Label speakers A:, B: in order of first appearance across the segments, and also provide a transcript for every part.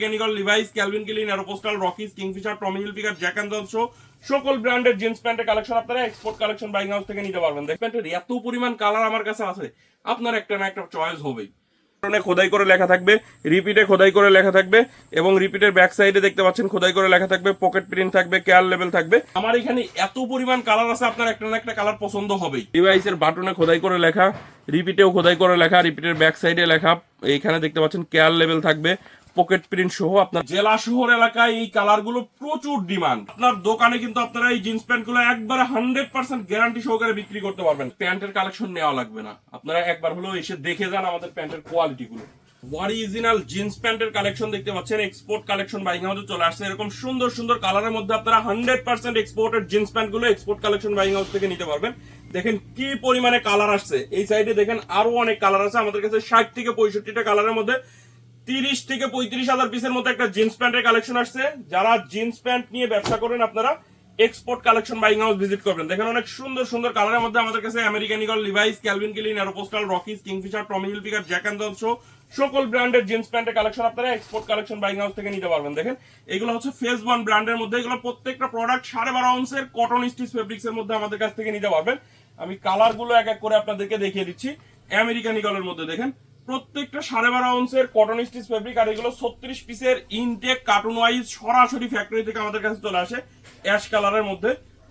A: Mechanical, Levi's, Calvin Klein, Aeropostale, Rockies, Kingfisher, Tommy Hilfiger, Jack and Johnson সকল ব্র্যান্ডের jeans প্যান্টের collection আপনারা export collection buying house থেকে নিতে পারবেন। প্যান্টের এত পরিমাণ কালার আমার কাছে আছে, আপনার একটা না একটা চয়েস হবেই। খোদাই করে লেখা থাকবে, রিপিটে খোদাই করে লেখা থাকবে এবং রিপিটের ব্যাক সাইডে দেখতে পাচ্ছেন খোদাই করে লেখা থাকবে, পকেট প্রিন্ট থাকবে, কেয়ার লেভেল থাকবে। আমার এখানে এত পরিমাণ কালার আছে, আপনার একটা না একটা কালার পছন্দ হবেই। ডিভাইসের বাটনে খোদাই করে লেখা, রিপিটেও খোদাই করে লেখা, রিপিটের ব্যাক সাইডে লেখা, এইখানে দেখতে পাচ্ছেন কেয়ার লেভেল থাকবে, পকেট প্রিন্ট সহ। আপনার জেলা শহর এলাকায় এই কালার গুলো প্রচুর ডিমান্ড। আপনার দোকানে কিন্তু আপনারা এই জিন্স প্যান্ট গুলো একবারে 100% গ্যারান্টি সহকারে বিক্রি করতে পারবেন। প্যান্টের কালেকশন নেওয়া লাগবে না, আপনারা একবার হলেও এসে দেখে যান আমাদের প্যান্টের কোয়ালিটি গুলো। অরিজিনাল জিন্স প্যান্টের কালেকশন দেখতে পাচ্ছেন, এক্সপোর্ট কালেকশন বাইং হাউসে চলে আসছে। এরকম সুন্দর সুন্দর কালারের মধ্যে আপনারা 100% এক্সপোর্টেড জিন্স প্যান্ট গুলো এক্সপোর্ট কালেকশন বাইং হাউস থেকে নিতে পারবেন। দেখেন কি পরিমাণে কালার আসছে, এই সাইডে দেখেন আরো অনেক কালার আছে। আমাদের কাছে 60 থেকে 65টা কালারের মধ্যে 30 থেকে 35,000 পিসের মতো একটা জিন্স প্যান্টের কালেকশন আসছে। যারা জিন্স প্যান্ট নিয়ে ব্যবসা করেন আপনারা export collection buying house visit করবেন। দেখেন অনেক সুন্দর সুন্দর কালারের মধ্যে আমাদের কাছে American Eagle, Levi's, Calvin Klein, Aeropostale, Rockies, Kingfisher, Tommy Hilfiger, Jack and Johnson সকল ব্র্যান্ডের জিন্স প্যান্টের কালেকশন আপনারা এক্সপোর্ট কালেকশন বাইং হাউস থেকে নিতে পারবেন। দেখেন এগুলো হচ্ছে ফেজ 1 ব্র্যান্ডের মধ্যে, এগুলো প্রত্যেকটা প্রোডাক্ট 12.5 আউন্সের কটন স্টিচ ফেব্রিক্স এর মধ্যে আমাদের কাছ থেকে নিতে পারবেন। আমি কালার গুলো এক এক করে আপনাদেরকে দেখিয়ে দিচ্ছি। আমেরিকান ইগলের মধ্যে দেখেন প্রত্যেকটা 12.5 আউন্সের কটন স্টিচ ফেব্রিক, আর এগুলো 36 পিসের ইনটেক কার্টুন ওয়াইজ সরাসরি ফ্যাক্টরি থেকে আমাদের কাছে চলে আসে। অ্যাশ কালারের মধ্যে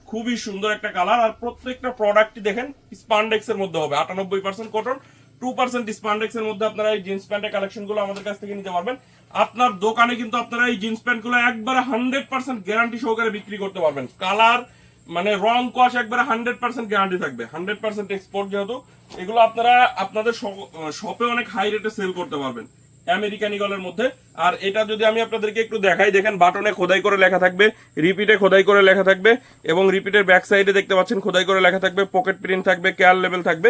A: খুবই সুন্দর একটা কালার, আর প্রত্যেকটা প্রোডাক্টই দেখেন স্পান্ডেক্স এর মধ্যে হবে, 98% কটন, 2% স্পান্ডেক্স এর মধ্যে আপনারা এই জিন্স প্যান্টের কালেকশন গুলো আমাদের কাছ থেকে নিতে পারবেন। আপনার দোকানে কিন্তু আপনারা এই জিন্স প্যান্ট গুলো একবারে 100% গ্যারান্টি সহকারে বিক্রি করতে পারবেন। কালার মানে রং কোয়াশ একবারে 100% গ্যারান্টি থাকবে, 100% এক্সপোর্ট যেহেতু এগুলো আপনারা আপনাদের শপে অনেক হাই রেটে সেল করতে পারবেন আমেরিকান ইগলের মধ্যে। আর এটা যদি আমি আপনাদেরকে একটু দেখাই, দেখেন বাটনে খোদাই করে লেখা থাকবে, রিপিটে খোদাই করে লেখা থাকবে এবং রিপিটের ব্যাক সাইডে দেখতে পাচ্ছেন খোদাই করে লেখা থাকবে, পকেট প্রিন্ট থাকবে, কেয়ার লেভেল থাকবে।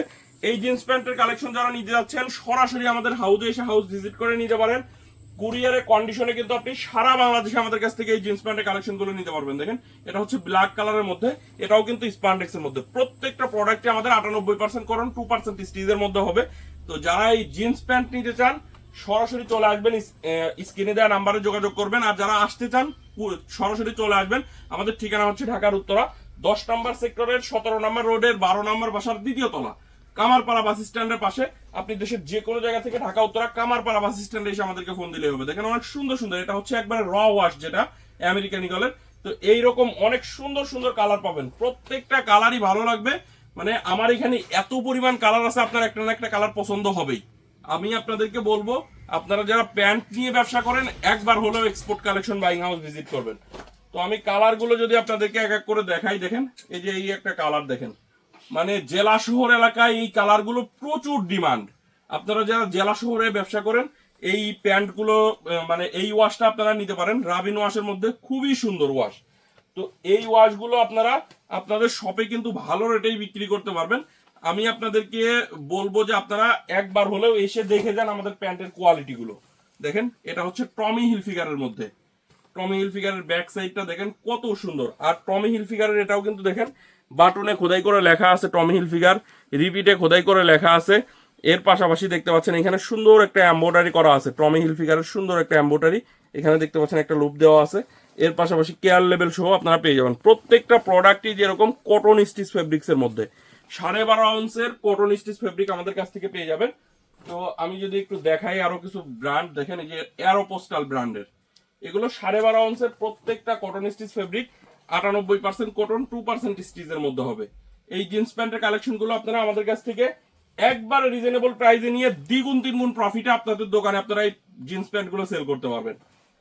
A: এই জিন্স প্যান্টের কালেকশন যারা নিতে যাচ্ছেন সরাসরি আমাদের হাউসে এসে হাউস ভিজিট করে নিতে পারেন। কুরিয়ারের কন্ডিশনে কিন্তু আপনি সারা বাংলাদেশে আমাদের কাছ থেকে এই জিন্স প্যান্টের কালেকশন গুলো নিতে পারবেন। দেখেন এটা হচ্ছে ব্ল্যাক কালারের মধ্যে, এটাও কিন্তু স্পান্ডেক্স এর মধ্যে। প্রত্যেকটা প্রোডাক্টে আমাদের 98% করন, 2% স্টিচের মধ্যে হবে। তো যারা এই জিন্স প্যান্ট নিতে চান সরাসরি চলে আসবেন, স্ক্রিনে দেওয়া নাম্বারে যোগাযোগ করবেন। আর যারা আসতে চান সরাসরি চলে আসবেন। আমাদের ঠিকানা হচ্ছে ঢাকার উত্তরা 10 নম্বর সেক্টরের 17 নম্বর রোডের 12 নম্বর বাসার 2য় তলা, কামারপাড়া বাস স্ট্যান্ডের পাশে। আপনি দেশের যে কোনো জায়গা থেকে ঢাকা উত্তরা কামারপাড়া বাস স্ট্যান্ডে এসে আমাদেরকে ফোন দিলে হবে। দেখেন অনেক সুন্দর সুন্দর, এটা হচ্ছে একবারে র ওয়াশ যেটা আমেরিকান ইগলের। তো এইরকম অনেক সুন্দর সুন্দর কালার পাবেন, প্রত্যেকটা কালারই ভালো লাগবে। মানে আমার এখানে এত পরিমাণ কালার আছে, আপনার একটা না একটা কালার পছন্দ হবেই। আমি আপনাদেরকে বলবো আপনারা যারা প্যান্ট নিয়ে ব্যবসা করেন একবার হলেও export collection buying house visit করবেন। তো আমি কালার গুলো যদি আপনাদেরকে এক এক করে দেখাই, দেখেন এই যে এই একটা কালার দেখেন, মানে জেলা শহর এলাকায় এই কালার গুলো প্রচুর ডিমান্ড। আপনারা যারা জেলা শহরে ব্যবসা করেন এই প্যান্ট গুলো মানে এই ওয়াশটা আপনারা নিতে পারেন। রাবিন ওয়াশের মধ্যে খুবই সুন্দর ওয়াশ। তো এই ওয়াশ গুলো আপনারা আপনাদের শপে কিন্তু ভালো রেটেই বিক্রি করতে পারবেন। আমি আপনাদেরকে বলবো যে আপনারা একবার হলেও এসে দেখে যান আমাদের প্যান্টের কোয়ালিটি গুলো। দেখেন এটা হচ্ছে টমি হিলফিগারের মধ্যে, টমি হিলফিগারের ব্যাক সাইডটা দেখেন কত সুন্দর। আর টমি হিলফিগারের এটাও কিন্তু দেখেন বাটনে খোদাই করে লেখা আছে টমি হিলফিগার, রিপিটে খোদাই করে লেখা আছে। এর পাশাপাশি দেখতে পাচ্ছেন এখানে সুন্দর একটা এমব্রয়ডারি করা আছে, টমি হিলফিগারের সুন্দর একটা এমব্রয়ডারি এখানে দেখতে পাচ্ছেন একটা লুপ দেওয়া আছে। এর পাশাপাশি কেয়ার লেভেল সহ আপনারা পেয়ে যাবেন। প্রত্যেকটা প্রোডাক্টই যেরকম কটন স্টিচ ফেব্রিক্স এর মধ্যে 12.5 আউন্সের কটন স্টিচ ফেব্রিক আমাদের কাছ থেকে পেয়ে যাবেন। তো আমি যদি একটু দেখাই আরো কিছু ব্র্যান্ড, দেখেন এই যে এরোপোস্টাল ব্র্যান্ডের, এগুলো 12.5 আউন্সের প্রত্যেকটা কটন স্টিচ ফেব্রিক, 98% কটন, 2% স্টিচের মধ্যে হবে। এই জিন্স প্যান্টের কালেকশন গুলো আপনারা আমাদের কাছ থেকে একবার রিজনেবল প্রাইসে নিয়ে দ্বিগুণ তিনগুণ প্রফিটে আপনাদের দোকানে আপনারা এই জিন্স প্যান্ট গুলো সেল করতে পারবেন।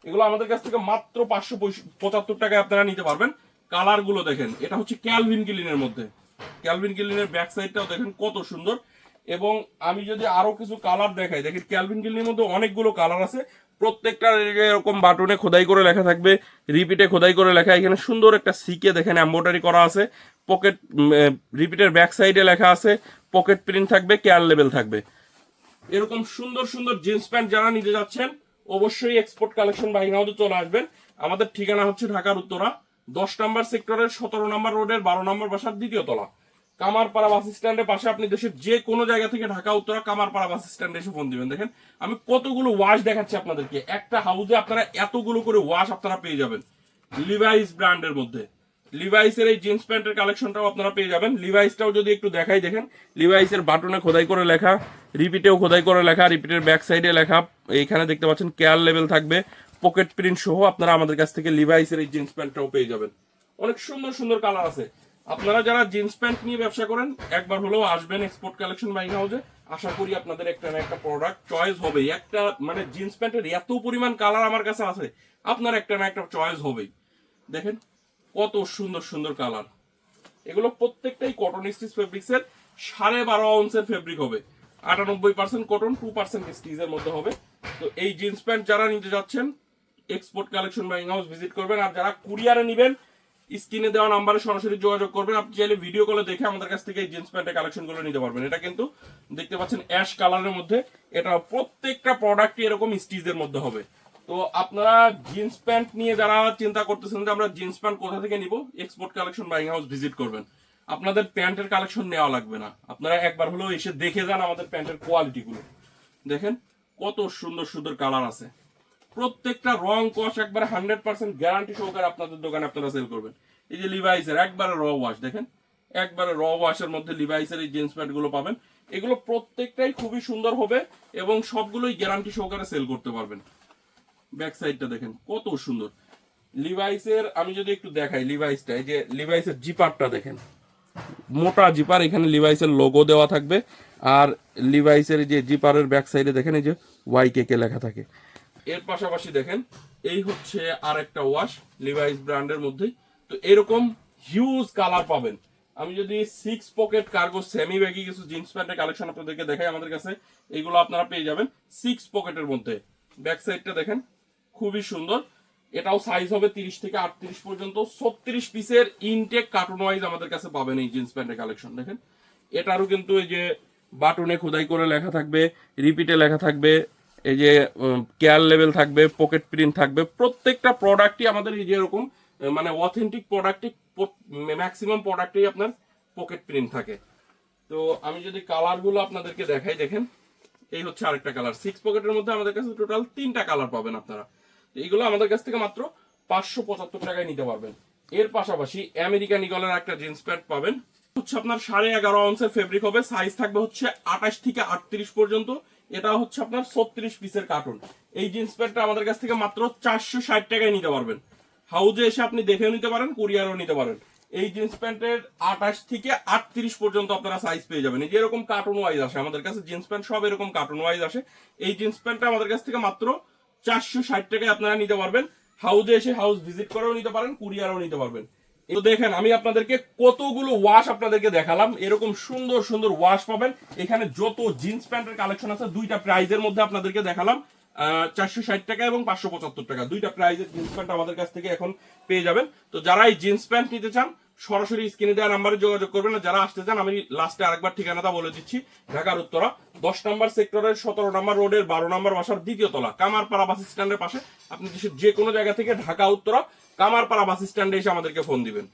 A: এগুলো আমাদের কাছ থেকে মাত্র 575 টাকায় আপনারা নিতে পারবেন। কালার গুলো দেখেন, এটা হচ্ছে ক্যালভিন ক্লাইনের মধ্যে, ক্যালভিন ক্লাইনের ব্যাক সাইডটাও দেখেন কত সুন্দর। এবং আমি যদি আরো কিছু কালার দেখাই, দেখেন ক্যালভিন ক্লাইনের মধ্যে অনেকগুলো কালার আছে। প্রত্যেকটা এরকম বাটনে খোদাই করে লেখা থাকবে, রিপিটে খোদাই করে লেখা, এখানে সুন্দর একটা সিকে দেখেন এমব্রয়ডারি করা আছে, পকেট রিপিটের ব্যাক সাইডে লেখা আছে, পকেট প্রিন্ট থাকবে, কেয়ার লেভেল থাকবে। এরকম সুন্দর সুন্দর জিন্স প্যান্ট যারা নিতে যাচ্ছেন অবশ্যই এক্সপোর্ট কালেকশন বাইং হাউসে চলে আসবেন। আমাদের ঠিকানা হচ্ছে ঢাকার উত্তরা 10 নম্বর সেক্টরের 17 নম্বর রোডের 12 নম্বর বাসার 2য় তলা, কামারপাড়া বাস স্ট্যান্ডের পাশে, আপনি দেশের যে কোনো জায়গা থেকে ঢাকা উত্তরা কামারপাড়া বাস স্ট্যান্ডে এসে ফোন দিবেন। দেখেন আমি কতগুলো ওয়াশ দেখাচ্ছি আপনাদেরকে, একটা হাউসে আপনারা এতগুলো করে ওয়াশ আপনারা পেয়ে যাবেন। লিভাইস ব্র্যান্ডের মধ্যে লিভাইসের এই জিন্স প্যান্টের কালেকশনটাও আপনারা পেয়ে যাবেন। লিভাইসটাও যদি একটু দেখাই, দেখেন লিভাইসের বাটনে খোদাই করে লেখা, রিপিটেও খোদাই করে লেখা, রিপিটের ব্যাক সাইডে লেখা, এইখানে দেখতে পাচ্ছেন কেয়ার লেভেল থাকবে, পকেট প্রিন্ট সহ আপনারা আমাদের কাছ থেকে লিভাইসের এই জিন্স প্যান্টটাও পেয়ে যাবেন। অনেক সুন্দর সুন্দর কালার আছে। আপনারা যারা জিন্স প্যান্ট নিয়ে ব্যবসা করেন একবার হলেও আসবেন এক্সপোর্ট কালেকশন বাইং হাউসে। আশা করি আপনাদের একটা না একটা প্রোডাক্ট চয়েস হবেই। একটা মানে জিন্স প্যান্টের এত পরিমাণ কালার আমার কাছে আছে, আপনার একটা না একটা চয়েস হবেই। দেখেন কত সুন্দর সুন্দর কালার, এগুলো প্রত্যেকটাই কটন স্টিচ ফেব্রিক্সের 12.5 আউন্সের ফেব্রিক হবে, 98% কটন, 2% স্টিচের মধ্যে হবে। তো এই জিন্স প্যান্ট যারা নিতে যাচ্ছেন export collection buying house visit করবেন। আর যারা কুরিয়ারে নেবেন স্ক্রিনে দেওয়া নাম্বারে সরাসরি যোগাযোগ করবেন। আপনি চাইলে ভিডিও কলে দেখে আমাদের কাছ থেকে এই জিন্স প্যান্টের কালেকশনগুলো নিতে পারবেন। এটা কিন্তু দেখতে পাচ্ছেন অ্যাশ কালারের মধ্যে, এটা প্রত্যেকটা প্রোডাক্টই এরকম স্টিচের মধ্যে হবে। তো আপনারা জিন্স প্যান্ট নিয়ে যারা চিন্তা করতেছেন যে আমরা জিন্স প্যান্ট কোথা থেকে নিব, export collection buying house visit করবেন। আপনাদের প্যান্টের কালেকশন নেওয়া লাগবে না, আপনারা একবার হলেও এসে দেখে যান আমাদের প্যান্টের কোয়ালিটিগুলো। দেখেন কত সুন্দর সুন্দর কালার আছে, প্রত্যেকটা রং কস একবারে 100% গ্যারান্টি সহকারে আপনাদের দোকানে আপনারা সেল করবেন। এই যে লিভাইসের একবারে র ওয়াশ, দেখেন একবারে র ওয়াশের মধ্যে লিভাইসের এই জিন্স প্যান্ট গুলো পাবেন। এগুলো প্রত্যেকটাই খুবই সুন্দর হবে এবং সবগুলোই গ্যারান্টি সহকারে সেল করতে পারবেন। ব্যাক সাইডটা দেখেন কত সুন্দর লিভাইসের। আমি যদি একটু দেখাই লিভাইসটা, এই যে লিভাইসের জিপারটা দেখেন, মোটা জিপার, এখানে লিভাইসের লোগো দেওয়া থাকবে। আর লিভাইসের যে জিপারের ব্যাক সাইডে দেখেন এই যে ওয়াইকে লেখা থাকে। এর পাশাপাশি দেখেন এই হচ্ছে আর একটা ওয়াশ লিভাইস ব্র্যান্ডের মধ্যেই। তো এরকম হিউজ কালার পাবেন। আমি যদি 6 পকেট কার্গো সেমি ব্যাগি কিছু জিন্স প্যান্টের কালেকশন আপনাদেরকে দেখাই, আমাদের কাছে এইগুলো আপনারা পেয়ে যাবেন 6 পকেটের মধ্যে। ব্যাক সাইডটা দেখেন খুবই সুন্দর, এটাও সাইজ হবে 30 থেকে 38 পর্যন্ত। 36 পিসের ইনটেক কার্টুন ওয়াইজ আমাদের কাছে পাবেন এই জিন্স প্যান্টের কালেকশন। দেখেন এটারও কিন্তু এই যে বাটনে খোদাই করে লেখা থাকবে, রিপিটে লেখা থাকবে, এই যে কেয়ার লেভেল থাকবে, পকেট প্রিন্ট থাকবে। প্রত্যেকটা প্রোডাক্টই আমাদের এই যে এরকম মানে অথেন্টিক প্রোডাক্টই, ম্যাক্সিমাম প্রোডাক্টেই আপনার পকেট প্রিন্ট থাকে। তো আমি যদি কালারগুলো আপনাদেরকে দেখাই, দেখেন এই হচ্ছে আরেকটা কালার। 6 পকেটের মধ্যে আমাদের কাছে টোটাল 3টা কালার পাবেন আপনারা। এইগুলো আমাদের কাছ থেকে মাত্র 575 টাকায় নিতে পারবেন। এর পাশাপাশি আমেরিকান ইগলের একটা জিন্স প্যান্ট পাবেন, হচ্ছে আপনার 11.5 আউন্সের ফেব্রিক হবে, সাইজ থাকবে হচ্ছে 28 থেকে 38 পর্যন্ত। এটা হচ্ছে আপনার 36 পিসের কার্টুন। এই জিন্স প্যান্টটা আমাদের কাছ থেকে মাত্র 460 টাকায় নিতে পারবেন। হাউজে এসে আপনি দেখেও নিতে পারেন, কুরিয়ারও নিতে পারেন। এই জিন্স প্যান্টের 28 থেকে 38 পর্যন্ত আপনারা সাইজ পেয়ে যাবেন। এই যে এরকম কার্টুন ওয়াইজ আসে আমাদের কাছে জিন্স প্যান্ট, সব এরকম কার্টুন ওয়াইজ আসে। এই জিন্স প্যান্টটা আমাদের কাছ থেকে মাত্র 460 টাকায় আপনারা নিতে পারবেন। হাউজে এসে হাউস ভিজিট করেও নিতে পারেন, কুরিয়ারও নিতে পারবেন। তো দেখেন আমি আপনাদেরকে কতগুলো ওয়াশ আপনাদেরকে দেখালাম, এরকম সুন্দর সুন্দর ওয়াশ পাবেন এখানে। যত জিন্স প্যান্টের কালেকশন আছে দুইটা প্রাইজের মধ্যে আপনাদেরকে দেখালাম, 460 টাকা এবং 575 টাকা, দুইটা প্রাইজের জিন্স প্যান্ট আমাদের কাছ থেকে এখন পেয়ে যাবেন। তো যারা এই জিন্স প্যান্ট নিতে চান সরাসরি স্ক্রিনে দেওয়া নাম্বারে যোগাযোগ করবেন। আর যারা আসতে চান আমি লাস্টে আরেকবার ঠিকানাটা বলে দিচ্ছি, ঢাকার উত্তরা 10 নম্বর সেক্টরের 17 নম্বর রোডের 12 নম্বর বাসার দ্বিতীয় তলা, কামারপাড়া বাস স্ট্যান্ডের পাশে। আপনি দেশের যে কোনো জায়গা থেকে ঢাকা উত্তরা কামারপাড়া বাস স্ট্যান্ডে এসে আমাদেরকে ফোন দিবেন।